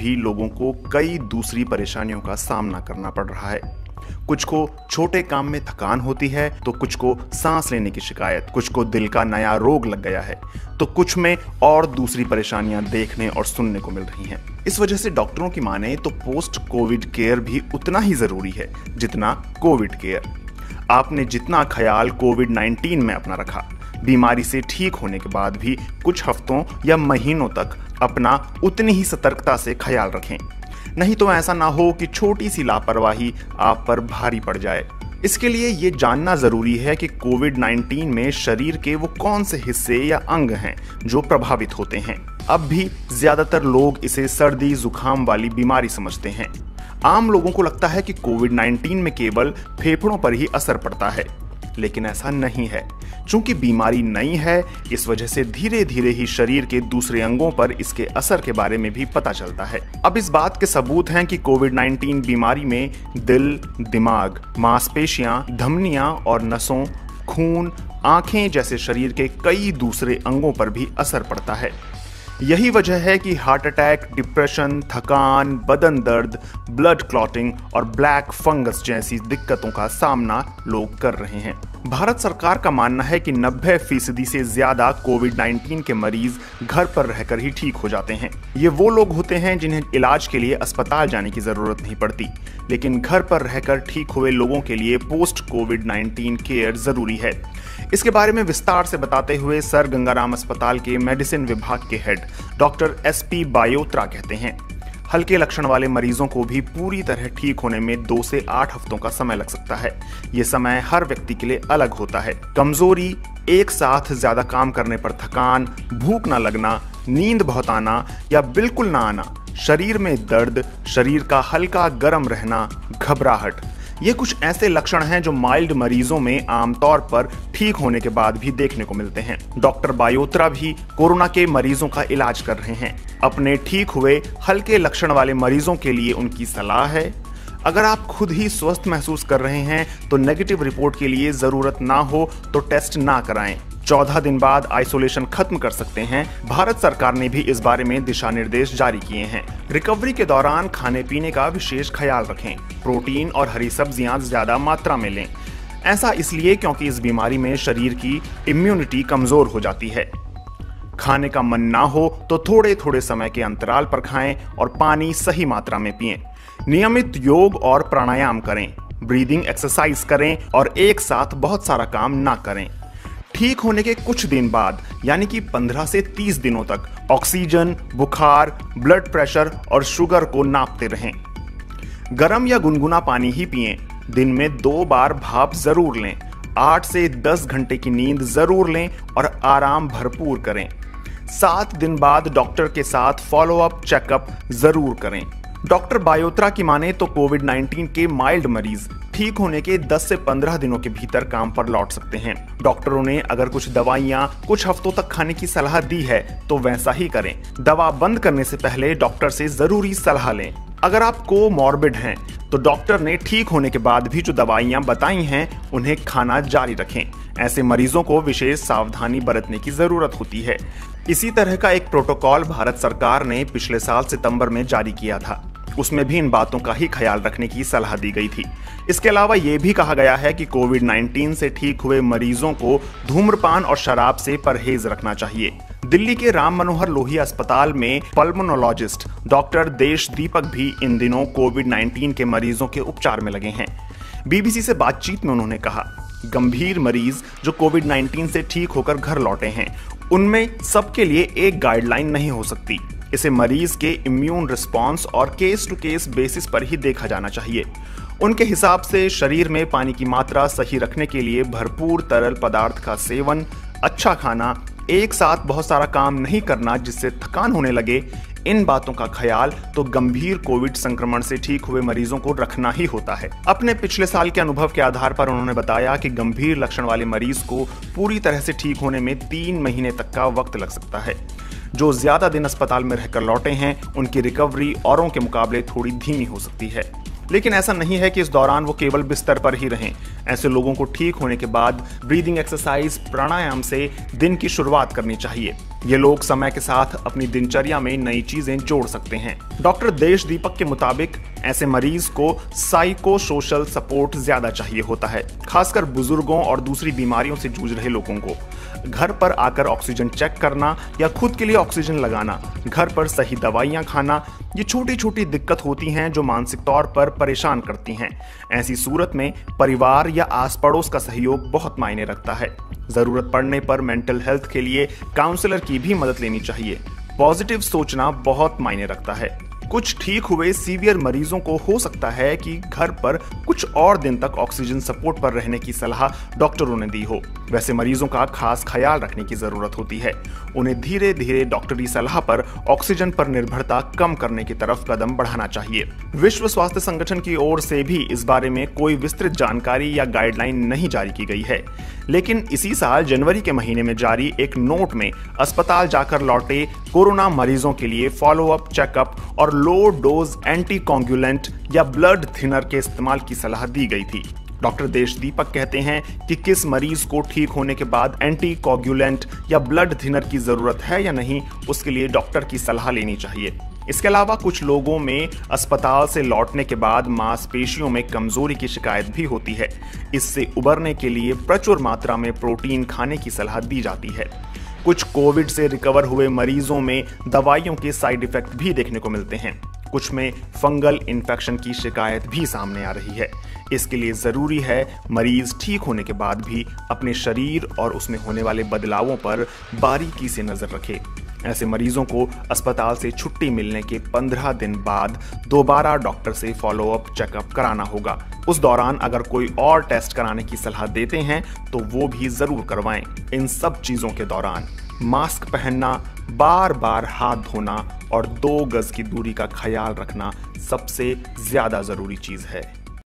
भी लोगों को कई दूसरी परेशानियों का सामना करना पड़ रहा है। कुछ को छोटे काम में थकान होती है, तो कुछ को सांस लेने की शिकायत, कुछ को दिल का नया रोग लग गया है, तो कुछ में और दूसरी परेशानियां देखने और सुनने को मिल रही हैं। इस वजह से डॉक्टरों की माने तो पोस्ट कोविड केयर भी उतना ही जरूरी है जितना कोविड केयर। आपने जितना ख्याल कोविड-19 में अपना रखा, बीमारी से ठीक होने के बाद भी कुछ हफ्तों या महीनों तक अपना उतनी ही सतर्कता से ख्याल रखें। नहीं तो ऐसा ना हो कि छोटी सी लापरवाही आप पर भारी पड़ जाए। इसके लिए ये जानना जरूरी है कि कोविड-19 में शरीर के वो कौन से हिस्से या अंग हैं जो प्रभावित होते हैं। अब भी ज्यादातर लोग इसे सर्दी जुकाम वाली बीमारी समझते हैं। आम लोगों को लगता है कि कोविड-19 में केवल फेफड़ों पर ही असर पड़ता है, लेकिन ऐसा नहीं है। चूंकि बीमारी नई है, इस वजह से धीरे धीरे ही शरीर के दूसरे अंगों पर इसके असर के बारे में भी पता चलता है। अब इस बात के सबूत हैं कि कोविड-19 बीमारी में दिल, दिमाग, मांसपेशियां, धमनियां और नसों, खून, आंखें जैसे शरीर के कई दूसरे अंगों पर भी असर पड़ता है। यही वजह है कि हार्ट अटैक, डिप्रेशन, थकान, बदन दर्द, ब्लड क्लॉटिंग और ब्लैक फंगस जैसी दिक्कतों का सामना लोग कर रहे हैं। भारत सरकार का मानना है कि 90% से ज्यादा कोविड-19 के मरीज घर पर रहकर ही ठीक हो जाते हैं। ये वो लोग होते हैं जिन्हें इलाज के लिए अस्पताल जाने की जरूरत नहीं पड़ती, लेकिन घर पर रहकर ठीक हुए लोगों के लिए पोस्ट कोविड-19 केयर जरूरी है। इसके बारे में विस्तार से बताते हुए सर गंगाराम अस्पताल के मेडिसिन विभाग के हेड डॉक्टर SP बायोत्रा कहते हैं, हल्के लक्षण वाले मरीजों को भी पूरी तरह ठीक होने में 2 से 8 हफ्तों का समय लग सकता है। ये समय हर व्यक्ति के लिए अलग होता है। कमजोरी, एक साथ ज्यादा काम करने पर थकान, भूख ना लगना, नींद बहुत आना या बिल्कुल ना आना, शरीर में दर्द, शरीर का हल्का गर्म रहना, घबराहट, ये कुछ ऐसे लक्षण हैं जो माइल्ड मरीजों में आमतौर पर ठीक होने के बाद भी देखने को मिलते हैं। डॉक्टर बायोत्रा भी कोरोना के मरीजों का इलाज कर रहे हैं। अपने ठीक हुए हल्के लक्षण वाले मरीजों के लिए उनकी सलाह है, अगर आप खुद ही स्वस्थ महसूस कर रहे हैं तो नेगेटिव रिपोर्ट के लिए जरूरत ना हो तो टेस्ट ना कराएं। 14 दिन बाद आइसोलेशन खत्म कर सकते हैं। भारत सरकार ने भी इस बारे में दिशा निर्देश जारी किए हैं। रिकवरी के दौरान खाने पीने का विशेष ख्याल रखें। प्रोटीन और हरी सब्जियां ज्यादा मात्रा में लें। ऐसा इसलिए क्योंकि इस बीमारी में शरीर की इम्यूनिटी कमजोर हो जाती है। खाने का मन ना हो तो थोड़े थोड़े समय के अंतराल पर खाएं और पानी सही मात्रा में पिएं। नियमित योग और प्राणायाम करें, ब्रीदिंग एक्सरसाइज करें और एक साथ बहुत सारा काम ना करें। ठीक होने के कुछ दिन बाद यानी कि 15 से 30 दिनों तक ऑक्सीजन, बुखार, ब्लड प्रेशर और शुगर को नापते रहें। गर्म या गुनगुना पानी ही पिएं। दिन में 2 बार भाप जरूर लें। 8 से 10 घंटे की नींद जरूर लें और आराम भरपूर करें। 7 दिन बाद डॉक्टर के साथ फॉलोअप चेकअप जरूर करें। डॉक्टर बायोत्रा की माने तो कोविड-19 के माइल्ड मरीज ठीक होने के 10 से 15 दिनों के भीतर काम पर लौट सकते हैं। डॉक्टरों ने अगर कुछ दवाइयां कुछ हफ्तों तक खाने की सलाह दी है तो वैसा ही करें। दवा बंद करने से पहले डॉक्टर से जरूरी सलाह लें। अगर आप कोमॉर्बिड हैं तो डॉक्टर ने ठीक होने के बाद भी जो दवाइयां बताई हैं उन्हें खाना जारी रखें। ऐसे मरीजों को विशेष सावधानी बरतने की जरूरत होती है। इसी तरह का एक प्रोटोकॉल भारत सरकार ने पिछले साल सितंबर में जारी किया था। उसमें भी इन बातों का ही ख्याल रखने की सलाह दी गई थी। इसके अलावा यह भी कहा गया है कि कोविड-19 से ठीक हुए मरीजों को धूम्रपान और शराब से परहेज रखना चाहिए। दिल्ली के राम मनोहर लोहिया अस्पताल में पल्मोनोलॉजिस्ट डॉक्टर देश दीपक भी इन दिनों कोविड-19 के मरीजों के उपचार में लगे हैं। BBC से बातचीत में उन्होंने कहा, गंभीर मरीज जो कोविड-19 से ठीक होकर घर लौटे हैं, उनमें सबके लिए एक गाइडलाइन नहीं हो सकती। इसे मरीज के इम्यून रिस्पॉन्स और केस टू केस बेसिस पर ही देखा जाना चाहिए। उनके हिसाब से शरीर में पानी की मात्रा सही रखने के लिए भरपूर तरल पदार्थ का सेवन, अच्छा खाना, एक साथ बहुत सारा काम नहीं करना जिससे थकान होने लगे, इन बातों का ख्याल तो गंभीर कोविड संक्रमण से ठीक हुए मरीजों को रखना ही होता है। अपने पिछले साल के अनुभव के आधार पर उन्होंने बताया कि गंभीर लक्षण वाले मरीज को पूरी तरह से ठीक होने में 3 महीने तक का वक्त लग सकता है। जो ज्यादा दिन अस्पताल में रहकर लौटे हैं, उनकी रिकवरी औरों के मुकाबले थोड़ी धीमी हो सकती है। लेकिन ऐसा नहीं है कि इस दौरान वो केवल बिस्तर पर ही रहें। ऐसे लोगों को ठीक होने के बाद ब्रीदिंग एक्सरसाइज, प्राणायाम से दिन की शुरुआत करनी चाहिए। ये लोग समय के साथ अपनी दिनचर्या में नई चीजें जोड़ सकते हैं। डॉक्टर देश दीपक के मुताबिक ऐसे मरीज को साइको सोशल सपोर्ट ज्यादा चाहिए होता है, खासकर बुजुर्गों और दूसरी बीमारियों से जूझ रहे लोगों को। घर पर आकर ऑक्सीजन चेक करना या खुद के लिए ऑक्सीजन लगाना, घर पर सही दवाइयां खाना, ये छोटी छोटी दिक्कत होती हैं जो मानसिक तौर पर परेशान करती हैं। ऐसी सूरत में परिवार या आस पड़ोस का सहयोग बहुत मायने रखता है। जरूरत पड़ने पर मेंटल हेल्थ के लिए काउंसलर की भी मदद लेनी चाहिए। पॉजिटिव सोचना बहुत मायने रखता है। कुछ ठीक हुए सीवियर मरीजों को हो सकता है कि घर पर कुछ और दिन तक ऑक्सीजन सपोर्ट पर रहने की सलाह डॉक्टरों ने दी हो। वैसे मरीजों का खास ख्याल रखने की जरूरत होती है। उन्हें धीरे धीरे डॉक्टरी सलाह पर ऑक्सीजन पर निर्भरता कम करने की तरफ कदम बढ़ाना चाहिए। विश्व स्वास्थ्य संगठन की ओर से भी इस बारे में कोई विस्तृत जानकारी या गाइडलाइन नहीं जारी की गई है, लेकिन इसी साल जनवरी के महीने में जारी एक नोट में अस्पताल जाकर लौटे कोरोना मरीजों के लिए फॉलोअप, चेकअप और लो डोज एंटीकोगुलेंट या ब्लड थिनर के इस्तेमाल की सलाह दी गई थी। डॉक्टर देश दीपक कहते हैं कि किस मरीज को ठीक होने के बाद एंटीकोगुलेंट या ब्लड थिनर की जरूरत है या नहीं, उसके लिए डॉक्टर की सलाह लेनी चाहिए। इसके अलावा कुछ लोगों में अस्पताल से लौटने के बाद मांसपेशियों में कमजोरी की शिकायत भी होती है। इससे उबरने के लिए प्रचुर मात्रा में प्रोटीन खाने की सलाह दी जाती है। कुछ कोविड से रिकवर हुए मरीजों में दवाइयों के साइड इफेक्ट भी देखने को मिलते हैं। कुछ में फंगल इन्फेक्शन की शिकायत भी सामने आ रही है। इसके लिए जरूरी है मरीज ठीक होने के बाद भी अपने शरीर और उसमें होने वाले बदलावों पर बारीकी से नजर रखे। ऐसे मरीजों को अस्पताल से छुट्टी मिलने के 15 दिन बाद दोबारा डॉक्टर से फॉलोअप चेकअप कराना होगा। उस दौरान अगर कोई और टेस्ट कराने की सलाह देते हैं तो वो भी जरूर करवाएं। इन सब चीजों के दौरान मास्क पहनना, बार बार हाथ धोना और 2 गज की दूरी का ख्याल रखना सबसे ज्यादा जरूरी चीज है।